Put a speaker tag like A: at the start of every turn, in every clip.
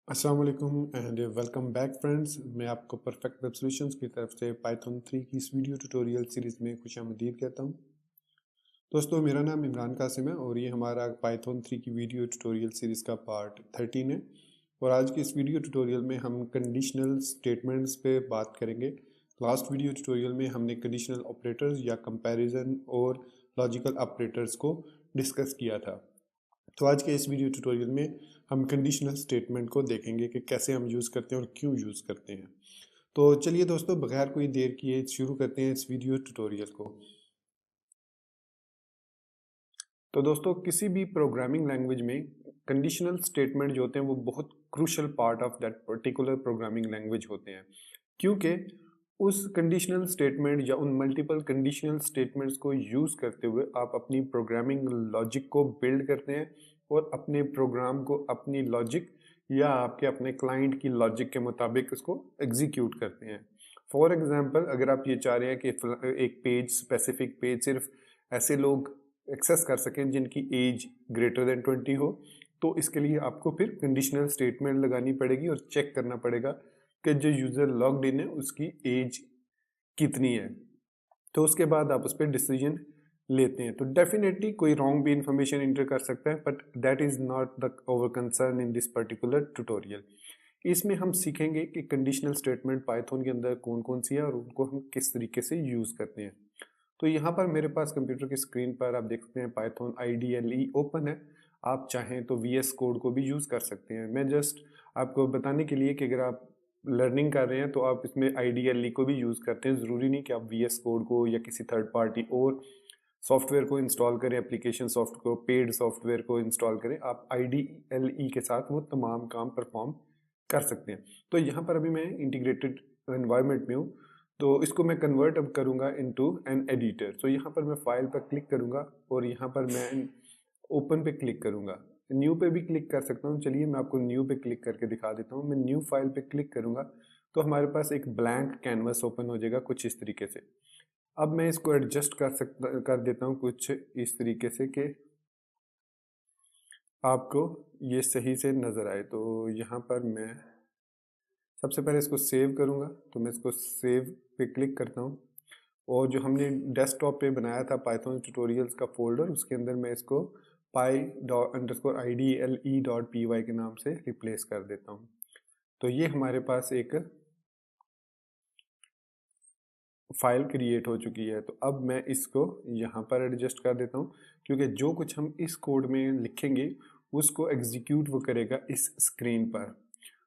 A: अस्सलाम वालेकुम and welcome back friends. मैं आपको परफेक्ट वेब सॉल्यूशंस की तरफ से पाइथन 3 की इस वीडियो ट्यूटोरियल सीरीज़ में खुशामदीद कहता हूं। दोस्तों, मेरा नाम इमरान कासिम है और ये हमारा पाइथन 3 की वीडियो ट्यूटोरियल सीरीज़ का पार्ट 13 है। और आज की इस वीडियो ट्यूटोरियल में हम कंडीशनल स्टेटमेंट्स पे बात करेंगे। लास्ट वीडियो ट्यूटोरियल में हमने कंडीशनल ऑपरेटर्स या कंपैरिजन और लॉजिकल ऑपरेटर्स को डिस्कस किया था। तो आज के इस वीडियो ट्यूटोरियल में हम कंडीशनल स्टेटमेंट को देखेंगे कि कैसे हम यूज़ करते हैं और क्यों यूज़ करते हैं। तो चलिए दोस्तों, बगैर कोई देर किए शुरू करते हैं इस वीडियो ट्यूटोरियल को। तो दोस्तों, किसी भी प्रोग्रामिंग लैंग्वेज में कंडीशनल स्टेटमेंट जो होते हैं वो बहुत crucial part of that particular programming language होते हैं, क्योंकि उस कंडीशनल स्टेटमेंट या उन मल्टीपल कंडीशनल स्टेटमेंट्स को यूज़ करते हुए आप अपनी प्रोग्रामिंग लॉजिक को बिल्ड करते हैं और अपने प्रोग्राम को अपनी लॉजिक या आपके अपने क्लाइंट की लॉजिक के मुताबिक उसको एग्जीक्यूट करते हैं। फॉर एग्जांपल, अगर आप ये चाह रहे हैं कि एक पेज, स्पेसिफिक पेज सिर्फ ऐसे लोग एक्सेस कर सकें जिनकी एज ग्रेटर देन 20 हो, तो इसके लिए आपको फिर कंडीशनल स्टेटमेंट लगानी पड़ेगी और चेक करना पड़ेगा कि जो यूज़र लॉग्ड इन है उसकी एज कितनी है। तो उसके बाद आप उस पर डिसीजन लेते हैं। तो डेफिनेटली कोई रॉन्ग भी इंफॉर्मेशन इंटर कर सकता है, but that is not the over concern in this particular tutorial. इसमें हम सीखेंगे कि कंडीशनल स्टेटमेंट पाइथन के अंदर कौन कौन सी है और उनको हम किस तरीके से यूज़ करते हैं। तो यहाँ पर मेरे पास कंप्यूटर की स्क्रीन पर आप देख सकते हैं पाइथन IDLE ओपन है। आप चाहें तो VS कोड को भी यूज़ कर सकते हैं। मैं जस्ट आपको बताने के लिए कि अगर आप लर्निंग कर रहे हैं तो आप इसमें IDLE को भी यूज़ करते हैं। ज़रूरी नहीं कि आप VS कोड को या किसी थर्ड पार्टी और सॉफ्टवेयर को इंस्टॉल करें, एप्लीकेशन सॉफ्ट को, पेड सॉफ्टवेयर को इंस्टॉल करें। आप IDLE के साथ वो तमाम काम परफॉर्म कर सकते हैं। तो यहाँ पर अभी मैं इंटीग्रेटेड एनवायरनमेंट में हूँ, तो इसको मैं कन्वर्ट अब करूँगा इनटू एन एडिटर। तो यहाँ पर मैं फाइल पर क्लिक करूँगा और यहाँ पर मैं ओपन पे क्लिक करूँगा। न्यू पे भी क्लिक कर सकता हूँ। चलिए मैं आपको न्यू पे क्लिक करके दिखा देता हूँ। मैं न्यू फाइल पे क्लिक करूँगा तो हमारे पास एक ब्लैंक कैनवस ओपन हो जाएगा कुछ इस तरीके से। अब मैं इसको एडजस्ट कर देता हूँ कुछ इस तरीके से कि आपको ये सही से नज़र आए। तो यहाँ पर मैं सबसे पहले इसको सेव करूँगा, तो मैं इसको सेव पे क्लिक करता हूँ और जो हमने डेस्कटॉप पे बनाया था पाइथन ट्यूटोरियल्स का फोल्डर, उसके अंदर मैं इसको py_idle.py के नाम से रिप्लेस कर देता हूँ। तो ये हमारे पास एक फाइल क्रिएट हो चुकी है। तो अब मैं इसको यहाँ पर एडजस्ट कर देता हूँ, क्योंकि जो कुछ हम इस कोड में लिखेंगे उसको एग्जीक्यूट वो करेगा इस स्क्रीन पर।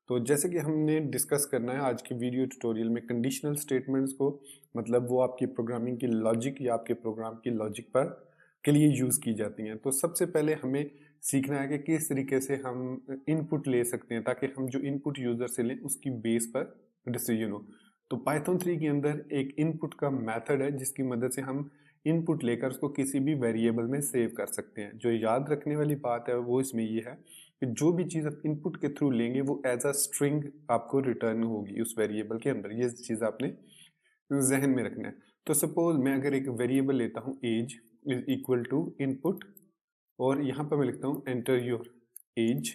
A: तो जैसे कि हमने डिस्कस करना है आज की वीडियो ट्यूटोरियल में कंडीशनल स्टेटमेंट्स को, मतलब वो आपकी प्रोग्रामिंग की लॉजिक या आपके प्रोग्राम की लॉजिक पर के लिए यूज़ की जाती हैं। तो सबसे पहले हमें सीखना है कि किस तरीके से हम इनपुट ले सकते हैं ताकि हम जो इनपुट यूज़र से लें उसकी बेस पर डिसीजन हो। तो पाइथन 3 के अंदर एक इनपुट का मेथड है जिसकी मदद से हम इनपुट लेकर उसको किसी भी वेरिएबल में सेव कर सकते हैं। जो याद रखने वाली बात है वो इसमें ये है कि जो भी चीज़ आप इनपुट के थ्रू लेंगे वो एज अ स्ट्रिंग आपको रिटर्न होगी उस वेरिएबल के अंदर। ये चीज़ आपने जहन में रखना है। तो सपोज मैं अगर एक वेरिएबल लेता हूँ age is equal to input और यहाँ पर मैं लिखता हूँ एंटर योर एज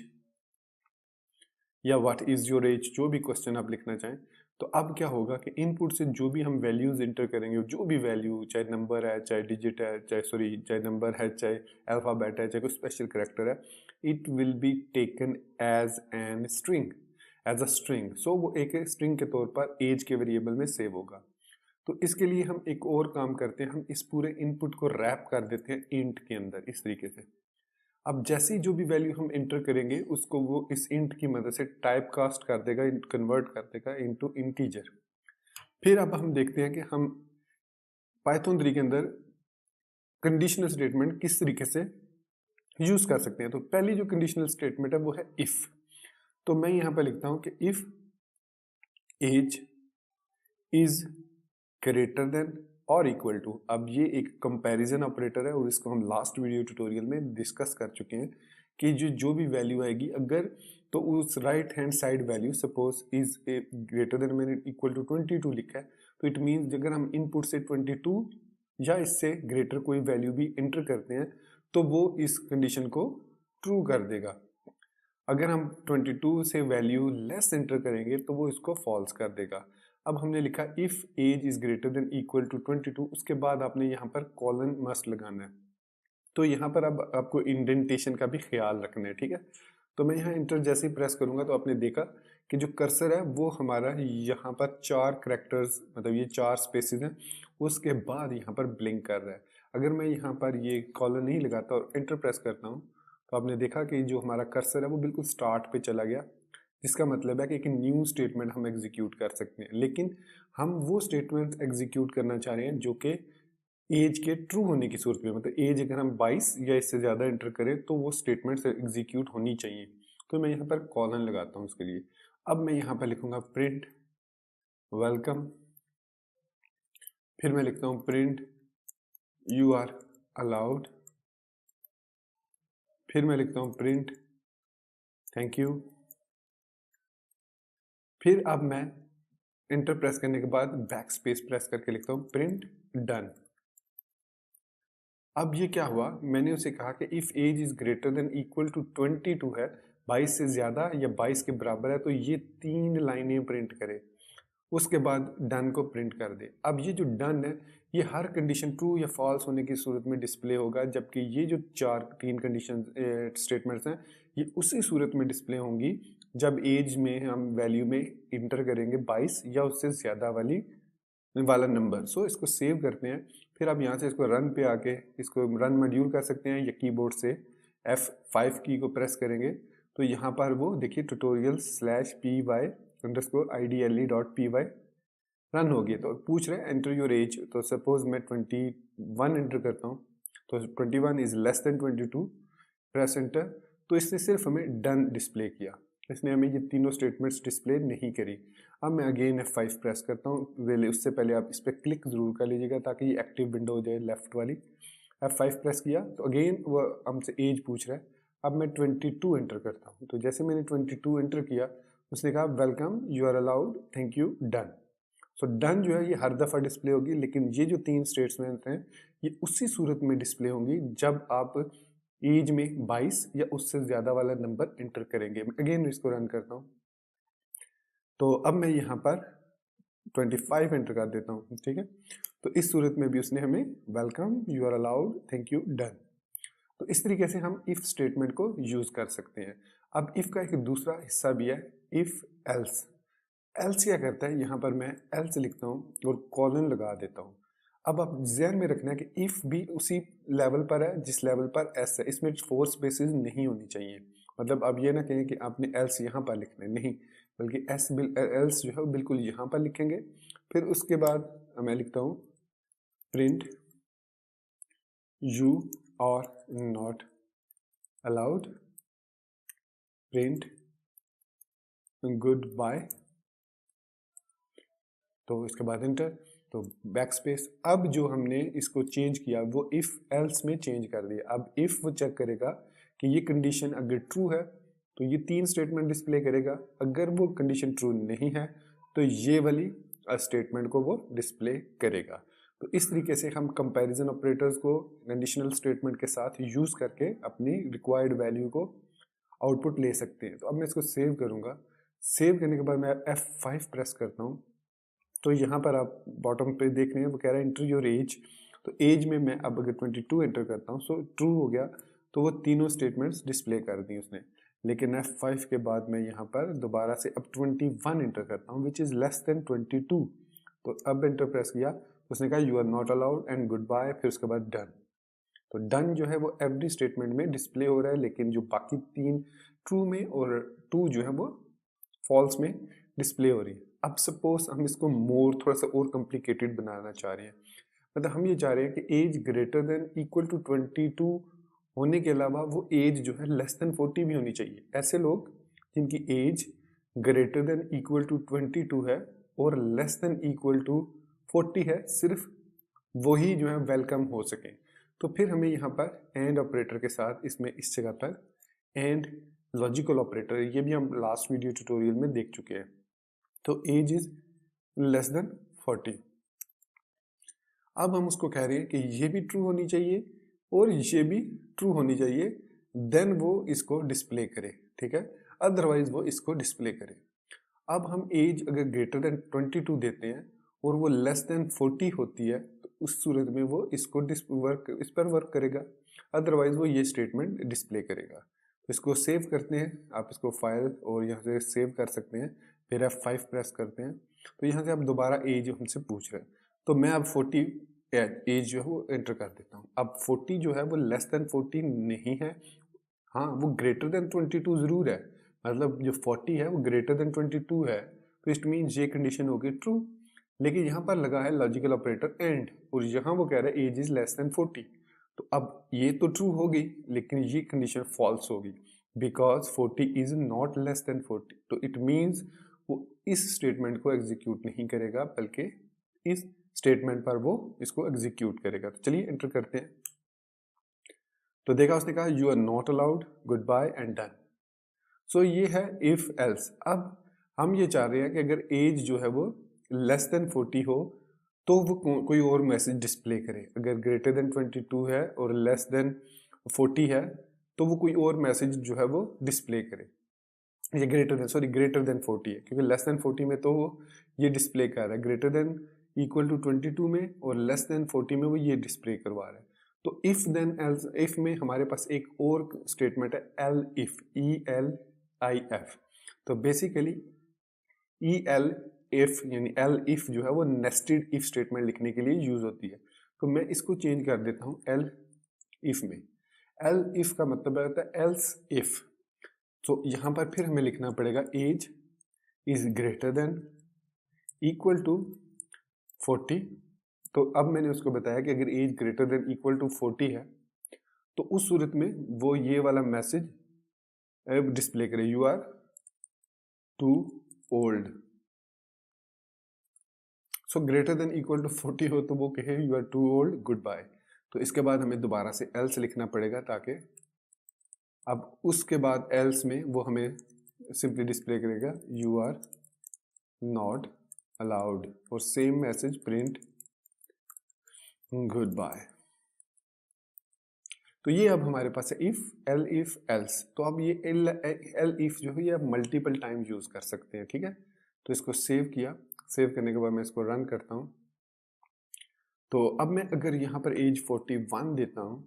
A: या व्हाट इज योर एज, जो भी क्वेश्चन आप लिखना चाहें। तो अब क्या होगा कि इनपुट से जो भी हम वैल्यूज इंटर करेंगे, जो भी वैल्यू, चाहे नंबर है, चाहे डिजिट है, चाहे नंबर है, चाहे अल्फ़ाबेट है, चाहे कोई स्पेशल करेक्टर है, it will be taken as an string, as a string. So वो एक स्ट्रिंग के तौर पर एज के वेरिएबल में सेव होगा। तो इसके लिए हम एक और काम करते हैं, हम इस पूरे इनपुट को रैप कर देते हैं इंट के अंदर इस तरीके से। अब जैसी जो भी वैल्यू हम इंटर करेंगे उसको वो इस इंट की मदद से टाइप कास्ट कर देगा, कन्वर्ट कर देगा इनटू इंटीजर। फिर अब हम देखते हैं कि हम पाइथन 3 के अंदर कंडीशनल स्टेटमेंट किस तरीके से यूज कर सकते हैं। तो पहली जो कंडीशनल स्टेटमेंट है वो है इफ। तो मैं यहां पर लिखता हूं कि if age is greater than और इक्वल टू। अब ये एक कंपैरिजन ऑपरेटर है और इसको हम लास्ट वीडियो ट्यूटोरियल में डिस्कस कर चुके हैं कि जो जो भी वैल्यू आएगी अगर, तो उस right hand side value suppose is greater then, मैंने इक्वल टू 22 लिखा है, तो इट मीन्स अगर हम इनपुट से 22 या इससे ग्रेटर कोई वैल्यू भी इंटर करते हैं तो वो इस कंडीशन को ट्रू कर देगा। अगर हम 22 से वैल्यू लेस एंटर करेंगे तो वो इसको फॉल्स कर देगा। अब हमने लिखा if age is greater than equal to 22, उसके बाद आपने यहाँ पर कॉलन मस्ट लगाना है। तो यहाँ पर अब आपको इंडेंटेशन का भी ख्याल रखना है, ठीक है। तो मैं यहाँ इंटर जैसे ही प्रेस करूंगा तो आपने देखा कि जो कर्सर है वो हमारा यहाँ पर 4 करेक्टर्स, मतलब ये 4 स्पेसेस हैं, उसके बाद यहाँ पर ब्लिंक कर रहा है। अगर मैं यहाँ पर ये कॉलन नहीं लगाता और इंटर प्रेस करता हूँ तो आपने देखा कि जो हमारा कर्सर है वो बिल्कुल स्टार्ट पे चला गया, जिसका मतलब है कि एक न्यू स्टेटमेंट हम एग्जीक्यूट कर सकते हैं। लेकिन हम वो स्टेटमेंट एग्जीक्यूट करना चाह रहे हैं जो कि एज के ट्रू होने की सूरत में, मतलब एज अगर हम 22 या इससे ज़्यादा एंटर करें तो वो स्टेटमेंट एग्जीक्यूट होनी चाहिए। तो मैं यहाँ पर कॉलन लगाता हूँ उसके लिए। अब मैं यहाँ पर लिखूंगा प्रिंट वेलकम, फिर मैं लिखता हूँ प्रिंट यू आर अलाउड, फिर मैं लिखता हूँ प्रिंट थैंक यू, फिर अब मैं इंटर प्रेस करने के बाद बैक स्पेस प्रेस करके लिखता हूँ प्रिंट डन। अब ये क्या हुआ, मैंने उसे कहा कि if age is greater than equal to 22 है, 22 से ज्यादा या 22 के बराबर है, तो ये 3 लाइनें प्रिंट करे, उसके बाद डन को प्रिंट कर दे। अब ये जो डन है ये हर कंडीशन ट्रू या फॉल्स होने की सूरत में डिस्प्ले होगा, जबकि ये जो 3 कंडीशन स्टेटमेंट्स हैं ये उसी सूरत में डिस्प्ले होंगी जब एज में हम वैल्यू में इंटर करेंगे 22 या उससे ज़्यादा वाला नंबर। सो इसको सेव करते हैं, फिर आप यहाँ से इसको रन पे आके इसको रन मॉड्यूल कर सकते हैं या कीबोर्ड से F5 की को प्रेस करेंगे तो यहाँ पर वो देखिए tutorial/py_idle.py रन होगी। तो पूछ रहे हैं एंटर योर एज, तो सपोज मैं 21 एंटर करता हूँ तो 21 is less than 22, press enter. तो इसने सिर्फ हमें डन डिस्प्ले किया, इसने हमें ये तीनों स्टेटमेंट्स डिस्प्ले नहीं करी। अब मैं अगेन F5 प्रेस करता हूँ, उससे पहले आप इस पर क्लिक ज़रूर कर लीजिएगा ताकि ये एक्टिव विंडो हो जाए लेफ्ट वाली। F5 प्रेस किया तो अगेन वो हमसे एज पूछ रहा है। अब मैं 22 एंटर करता हूँ, तो जैसे मैंने 22 एंटर किया उसने कहा welcome you are allowed thank you done. So done जो है ये हर दफ़ा डिस्प्ले होगी, लेकिन ये जो 3 स्टेटमेंट हैं ये उसी सूरत में डिस्प्ले होंगी जब आप एज में 22 या उससे ज़्यादा वाला नंबर एंटर करेंगे। अगेन इसको रन करता हूँ तो अब मैं यहाँ पर 25 एंटर कर देता हूँ, ठीक है। तो इस सूरत में भी उसने हमें welcome you are allowed thank you done. तो इस तरीके से हम इफ स्टेटमेंट को यूज कर सकते हैं। अब इफ का एक दूसरा हिस्सा भी है इफ एल्स। एल्स क्या करता है, यहाँ पर मैं एल्स लिखता हूँ और कॉलन लगा देता हूँ। अब आप ध्यान में रखना है कि इफ भी उसी लेवल पर है जिस लेवल पर एस है, इसमें 4 स्पेसेस नहीं होनी चाहिए। मतलब अब ये ना कहें कि आपने एल्स यहाँ पर लिखना है, नहीं, बल्कि एल्स जो है वो बिल्कुल यहाँ पर लिखेंगे। फिर उसके बाद मैं लिखता हूँ print you are not allowed, print good bye, तो इसके बाद इंटर, तो बैक स्पेस। अब जो हमने इसको चेंज किया वो इफ एल्स में चेंज कर दिया। अब इफ वो चेक करेगा कि ये कंडीशन अगर ट्रू है तो ये 3 स्टेटमेंट डिस्प्ले करेगा, अगर वो कंडीशन ट्रू नहीं है तो ये वाली स्टेटमेंट को वो डिस्प्ले करेगा। तो इस तरीके से हम कंपैरिजन ऑपरेटर्स को कंडीशनल स्टेटमेंट के साथ यूज करके अपनी रिक्वायर्ड वैल्यू को आउटपुट ले सकते हैं। तो अब मैं इसको सेव करूंगा, सेव करने के बाद मैं F5 प्रेस करता हूँ तो यहाँ पर आप बॉटम पे देख रहे हैं वो कह रहा है एंटर योर एज। तो एज में मैं अब अगर 22 एंटर करता हूँ सो ट्रू हो गया, तो वो तीनों स्टेटमेंट्स डिस्प्ले कर दी उसने। लेकिन F5 के बाद मैं यहाँ पर दोबारा से अब 21 एंटर करता हूँ विच इज़ लेस देन 22। तो अब एंटर प्रेस किया तो उसने कहा you are not allowed and good bye, फिर उसके बाद डन। तो डन जो है वो एवरी स्टेटमेंट में डिस्प्ले हो रहा है, लेकिन जो बाकी 3 ट्रू में और 2 जो है वो फॉल्स में डिस्प्ले हो रही है। अब सपोज हम इसको थोड़ा सा और कॉम्प्लिकेटेड बनाना चाह रहे हैं, मतलब हम ये चाह रहे हैं कि age greater than equal to 22 होने के अलावा वो एज जो है लेस देन 40 भी होनी चाहिए। ऐसे लोग जिनकी age greater than equal to 22 है और लेस देन इक्वल टू 40 है, सिर्फ वही जो है वेलकम हो सके। तो फिर हमें यहाँ पर एंड ऑपरेटर के साथ इसमें इस जगह पर एंड लॉजिकल ऑपरेटर, ये भी हम लास्ट वीडियो ट्यूटोरियल में देख चुके हैं। तो एज इज लेस देन 40। अब हम उसको कह रहे हैं कि ये भी ट्रू होनी चाहिए और ये भी ट्रू होनी चाहिए, देन वो इसको डिस्प्ले करे, ठीक है, अदरवाइज वो इसको डिस्प्ले करे। अब हम एज अगर ग्रेटर देन 22 देते हैं और वो लेस देन 40 होती है तो उस सूरत में वो इसको इस पर वर्क करेगा, अदरवाइज वो ये स्टेटमेंट डिस्प्ले करेगा। तो इसको सेव करते हैं, आप इसको फाइल और यहाँ से सेव कर सकते हैं, फिर F5 प्रेस करते हैं। तो यहाँ से आप दोबारा एज हमसे पूछ रहे हैं, तो मैं अब 40 एज जो है वो एंटर कर देता हूँ। अब 40 जो है वो लेस देन 40 नहीं है, हाँ वो ग्रेटर देन 22 जरूर है, मतलब जो 40 है वो ग्रेटर देन 22 है, तो इट मीन्स ये कंडीशन होगी ट्रू। लेकिन यहाँ पर लगा है लॉजिकल ऑपरेटर एंड, और यहाँ वो कह रहा है एज इज लेस देन 40। तो अब ये तो ट्रू होगी लेकिन ये कंडीशन फॉल्स होगी, because 40 is not less than 40। तो इट मीन्स वो इस स्टेटमेंट को एग्जीक्यूट नहीं करेगा बल्कि इस स्टेटमेंट पर वो इसको एग्जीक्यूट करेगा। तो चलिए एंटर करते हैं। तो देखा उसने कहा you are not allowed, good bye and done. So ये है इफ एल्स। अब हम ये चाह रहे हैं कि अगर एज जो है वो लेस देन 40 हो तो वो कोई और मैसेज डिस्प्ले करे। अगर ग्रेटर देन 22 है और लेस देन 40 है तो वो कोई और मैसेज जो है वो डिस्प्ले करे। ये ग्रेटर देन 40 है, क्योंकि लेस देन 40 में तो वो ये डिस्प्ले कर रहा है, ग्रेटर देन इक्वल टू 22 में और लेस देन 40 में वो ये डिस्प्ले करवा रहा है। तो इफ देन एल्स, इफ में हमारे पास एक और स्टेटमेंट है एल इफ, ELIF। तो बेसिकली ELIF यानी एल इफ जो है वो नेस्टेड इफ स्टेटमेंट लिखने के लिए यूज होती है। तो मैं इसको चेंज कर देता हूँ एल इफ में। एल इफ का मतलब होता है एल्स इफ। तो यहाँ पर फिर हमें लिखना पड़ेगा age is greater than equal to 40। तो अब मैंने उसको बताया कि अगर age greater than equal to 40 है तो उस सूरत में वो ये वाला मैसेज डिस्प्ले करे, you are too old. So greater than equal to 40 हो तो वो कहे you are too old, good bye. तो इसके बाद हमें दोबारा से एल्स लिखना पड़ेगा, ताकि अब उसके बाद एल्स में वो हमें सिंपली डिस्प्ले करेगा यू आर नॉट अलाउड, और same message print good bye. तो ये अब हमारे पास है इफ, एल इफ, एल्स। तो अब ये एल इफ जो है ये आप मल्टीपल टाइम यूज कर सकते हैं, ठीक है। तो इसको सेव किया, सेव करने के बाद मैं इसको रन करता हूँ। तो अब मैं अगर यहाँ पर एज 41 देता हूँ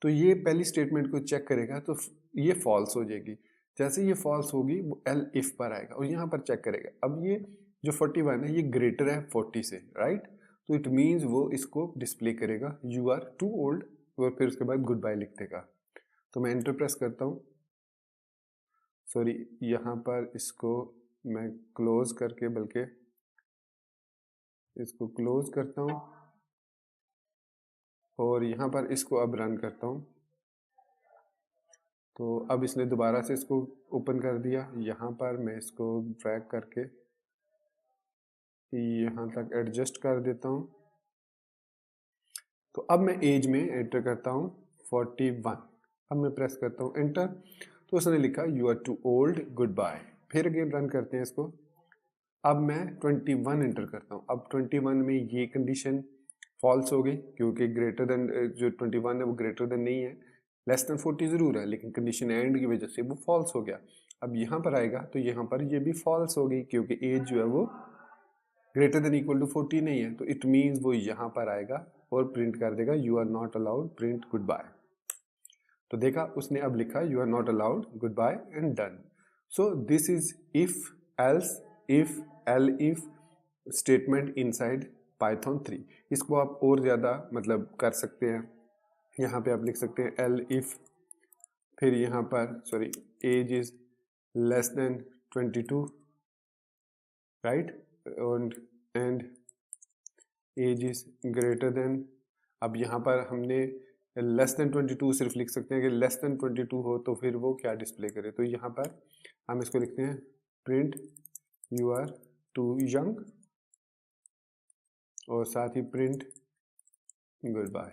A: तो ये पहली स्टेटमेंट को चेक करेगा तो ये फॉल्स हो जाएगी। जैसे ये फॉल्स होगी वो एल इफ पर आएगा और यहाँ पर चेक करेगा। अब ये जो 41 है ये ग्रेटर है 40 से, राइट। तो इट मीन्स वो इसको डिस्प्ले करेगा यू आर टू ओल्ड, और फिर उसके बाद गुड बाय लिख देगा। तो मैं एंटर प्रेस करता हूँ, सॉरी यहाँ पर इसको मैं क्लोज करके, बल्कि इसको क्लोज करता हूँ और यहाँ पर इसको अब रन करता हूँ। तो अब इसने दोबारा से इसको ओपन कर दिया। यहाँ पर मैं इसको ड्रैग करके यहाँ तक एडजस्ट कर देता हूँ। तो अब मैं एज में एंटर करता हूँ 41। अब मैं प्रेस करता हूँ एंटर, तो उसने लिखा you are too old, good bye. फिर अगेन रन करते हैं इसको। अब मैं 21 एंटर करता हूँ। अब 21 में ये कंडीशन फॉल्स हो गई, क्योंकि ग्रेटर देन जो 21 है वो ग्रेटर देन नहीं है, लेस देन 40 जरूर है, लेकिन कंडीशन एंड की वजह से वो फॉल्स हो गया। अब यहाँ पर आएगा तो यहाँ पर ये भी फॉल्स हो गई, क्योंकि एज जो है वो ग्रेटर देन इक्वल टू 40 नहीं है। तो इट मीन्स वो यहाँ पर आएगा और प्रिंट कर देगा you are not allowed, print good bye. तो देखा उसने अब लिखा you are not allowed, good bye and done. So this is if else if elif statement inside Python 3। इसको आप और ज़्यादा मतलब कर सकते हैं। यहाँ पे आप लिख सकते हैं एल इफ, फिर यहाँ पर sorry age is less than 22, right, and age is greater than. अब यहाँ पर हमने लेस देन 22 सिर्फ लिख सकते हैं कि लेस देन 22 हो तो फिर वो क्या डिस्प्ले करे। तो यहाँ पर हम इसको लिखते हैं print you are too young, और साथ ही प्रिंट गुड बाय,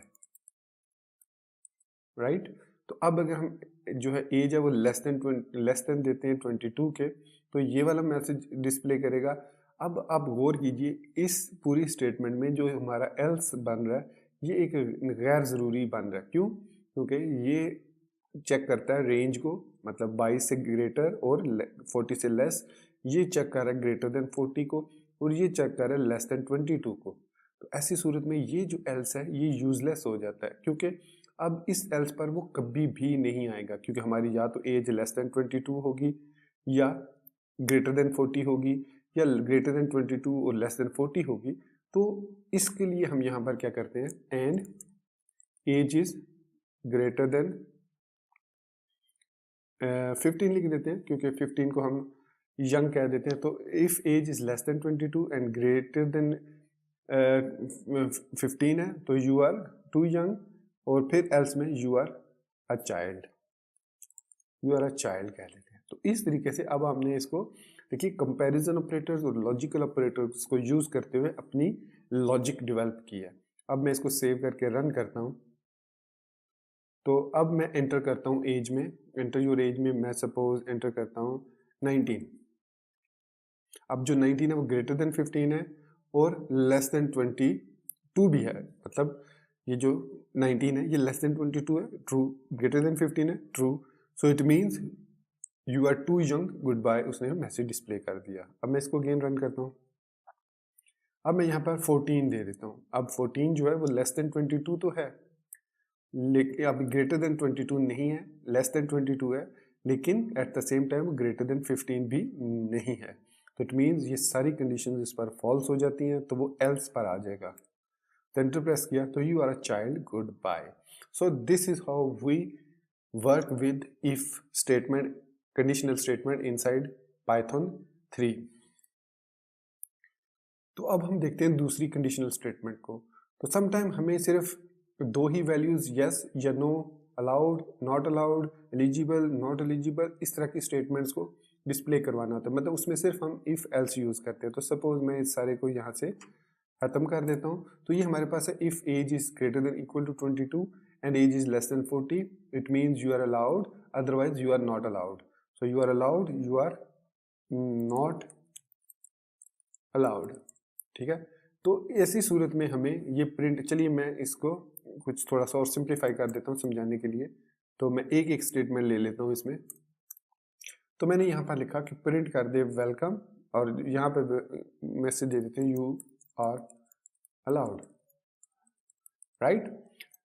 A: राइट। तो अब अगर हम जो है एज है वो लेस देन देते हैं 22 के, तो ये वाला मैसेज डिस्प्ले करेगा। अब आप गौर कीजिए इस पूरी स्टेटमेंट में जो हमारा एल्स बन रहा है ये एक गैर ज़रूरी बन रहा है। क्यों? क्योंकि ये चेक करता है रेंज को, मतलब 22 से ग्रेटर और 40 से लेस, ये चेक कर रहा है ग्रेटर देन 40 को, और ये चेक कर रहा है लेस देन 22 को। तो ऐसी सूरत में ये जो एल्स है ये यूजलेस हो जाता है, क्योंकि अब इस एल्स पर वो कभी भी नहीं आएगा, क्योंकि हमारी या तो एज लेस देन 22 होगी या ग्रेटर देन 40 होगी या ग्रेटर देन 22 और लेस देन 40 होगी। तो इसके लिए हम यहाँ पर क्या करते हैं, and age is greater than 15 लिख देते हैं, क्योंकि 15 को हम यंग कह देते हैं। तो if age is less than 22 and greater than 15 है तो यू आर टू यंग, और फिर एल्स में you are a child, you are a child कह लेते हैं। तो इस तरीके से अब हमने इसको देखिए कंपैरिजन ऑपरेटर्स और लॉजिकल ऑपरेटर्स को यूज करते हुए अपनी लॉजिक डेवलप की है। अब मैं इसको सेव करके रन करता हूं, तो अब मैं एंटर करता हूं एज में, एंटर योर एज में मैं सपोज एंटर करता हूं 19। अब जो 19 है वो ग्रेटर देन 15 है और लेस देन 22 भी है, मतलब ये जो 19 है ये लेस देन 22 है, ट्रू, ग्रेटर देन 15 है, true, so it means you are too young, good bye, उसने मैसेज डिस्प्ले कर दिया। अब मैं इसको अगेन रन करता हूँ, अब मैं यहाँ पर 14 दे देता हूँ। अब 14 जो है वो लेस देन 22 तो है, लेकिन अब ग्रेटर देन 22 नहीं है, लेस देन 22 है, लेकिन at the same time greater than 15 भी नहीं है। तो इट मीन्स ये सारी कंडीशन इस पर फॉल्स हो जाती हैं, तो वो एल्स पर आ जाएगा। तो एंटर प्रेस किया तो you are a child, good bye. So this is how we work with if statement, conditional statement inside Python 3। तो अब हम देखते हैं दूसरी कंडीशनल स्टेटमेंट को। तो समटाइम हमें सिर्फ दो ही वैल्यूज यस या no, allowed, not allowed, eligible, not eligible, इस तरह की स्टेटमेंट्स को डिस्प्ले करवाना होता है, मतलब उसमें सिर्फ हम इफ एल्स यूज करते हैं। तो सपोज मैं इस सारे को यहाँ से खत्म कर देता हूँ, तो ये हमारे पास है if age is greater than equal to 22 and age is less than 40, it means you are allowed, otherwise you are not allowed. So you are allowed, you are not allowed, ठीक है। तो ऐसी सूरत में हमें ये प्रिंट, चलिए मैं इसको कुछ थोड़ा सा और सिंप्लीफाई कर देता हूँ समझाने के लिए। तो मैं एक एक स्टेटमेंट ले लेता हूँ इसमें। तो मैंने यहाँ पर लिखा कि प्रिंट कर दे वेलकम, और यहाँ पर मैसेज दे देते हैं यू आर अलाउड, राइट।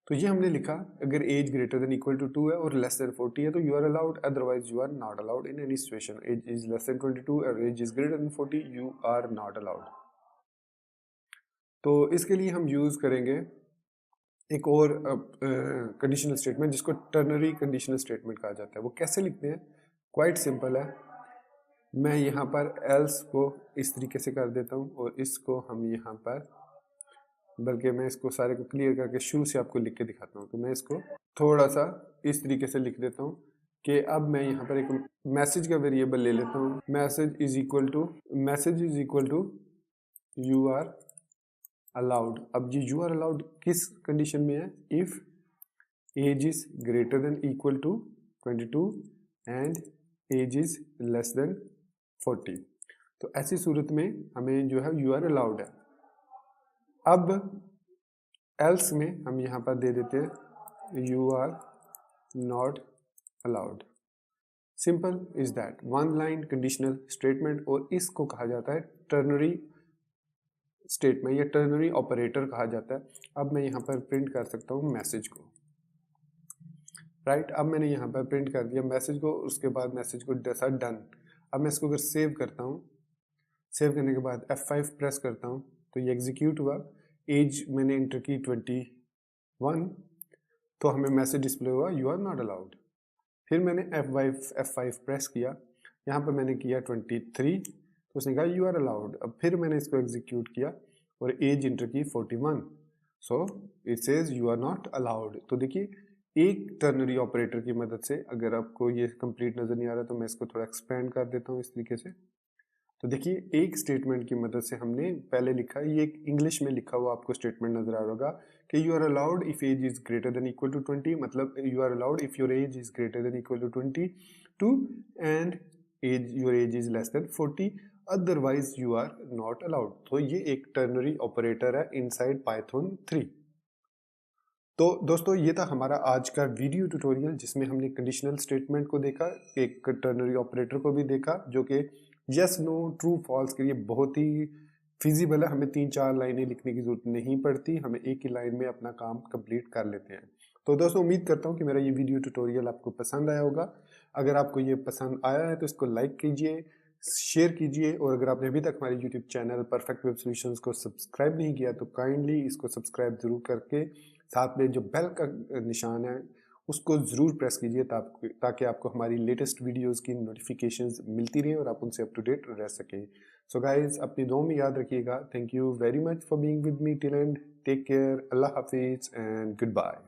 A: तो ये हमने लिखा, अगर age greater than equal to 2 है और लेस देन 40 है तो you are allowed, otherwise you are not allowed in any situation. Age is less than 22 और age is greater than 40, you are not allowed. तो इसके लिए हम यूज करेंगे एक और कंडीशनल स्टेटमेंट जिसको टर्नरी कंडीशनल स्टेटमेंट कहा जाता है। वो कैसे लिखते हैं, क्वाइट सिंपल है। मैं यहाँ पर एल्स को इस तरीके से कर देता हूँ और इसको हम यहाँ पर, बल्कि मैं इसको सारे को क्लियर करके शुरू से आपको लिख के दिखाता हूँ। तो मैं इसको थोड़ा सा इस तरीके से लिख देता हूँ कि अब मैं यहाँ पर एक मैसेज का वेरिएबल ले लेता हूँ। Message is equal to you are allowed. अब ये यू आर अलाउड किस कंडीशन में है, if age is greater than equal to 22 and age is less than 40। तो ऐसी सूरत में हमें जो है यू आर अलाउड है। अब एल्स में हम यहाँ पर दे देते हैं you are not allowed. Simple is that, one line conditional statement, और इसको कहा जाता है टर्नरी स्टेटमेंट या टर्नरी ऑपरेटर कहा जाता है। अब मैं यहाँ पर प्रिंट कर सकता हूँ मैसेज को, राइट। अब मैंने यहाँ पर प्रिंट कर दिया मैसेज को, उसके बाद मैसेज को जैसा डन। अब मैं इसको अगर सेव करता हूँ, सेव करने के बाद F5 प्रेस करता हूँ तो ये एग्जीक्यूट हुआ। एज मैंने इंटर की 21, तो हमें मैसेज डिस्प्ले हुआ यू आर नॉट अलाउड। फिर मैंने F5 प्रेस किया, यहाँ पर मैंने किया 23, तो उसने कहा यू आर अलाउड। अब फिर मैंने इसको एग्जीक्यूट किया और एज इंटर की 41, so it says you are not allowed. तो देखिए एक टर्नरी ऑपरेटर की मदद से, अगर आपको ये कंप्लीट नज़र नहीं आ रहा तो मैं इसको थोड़ा एक्सपेंड कर देता हूँ इस तरीके से। तो देखिए एक स्टेटमेंट की मदद से हमने पहले लिखा, ये एक इंग्लिश में लिखा हुआ आपको स्टेटमेंट नजर आ रहा होगा कि you are allowed if age is greater than equal to 20, मतलब you are allowed if your age is greater than equal to 22 and your age is less than 40, otherwise you are not allowed. तो ये एक ternary operator है inside Python 3। तो दोस्तों ये था हमारा आज का वीडियो ट्यूटोरियल जिसमें हमने कंडीशनल स्टेटमेंट को देखा, एक टर्नरी ऑपरेटर को भी देखा जो कि यस नो ट्रू फॉल्स के लिए बहुत ही फिजिबल है। हमें 3-4 लाइनें लिखने की जरूरत नहीं पड़ती, हमें एक ही लाइन में अपना काम कंप्लीट कर लेते हैं। तो दोस्तों उम्मीद करता हूँ कि मेरा ये वीडियो ट्यूटोरियल आपको पसंद आया होगा। अगर आपको ये पसंद आया है तो इसको लाइक कीजिए, शेयर कीजिए, और अगर आपने अभी तक हमारे YouTube channel perfect web solutions को सब्सक्राइब नहीं किया तो काइंडली इसको सब्सक्राइब जरूर करके साथ में जो बेल का निशान है उसको ज़रूर प्रेस कीजिए ताकि आपको हमारी लेटेस्ट वीडियोस की नोटिफिकेशंस मिलती रहें और आप उनसे अप टू डेट रह सकें। सो गाइज अपनी दुआ में याद रखिएगा। Thank you very much for being with me till end. Take care. अल्लाह हाफिज़ एंड गुड बाय।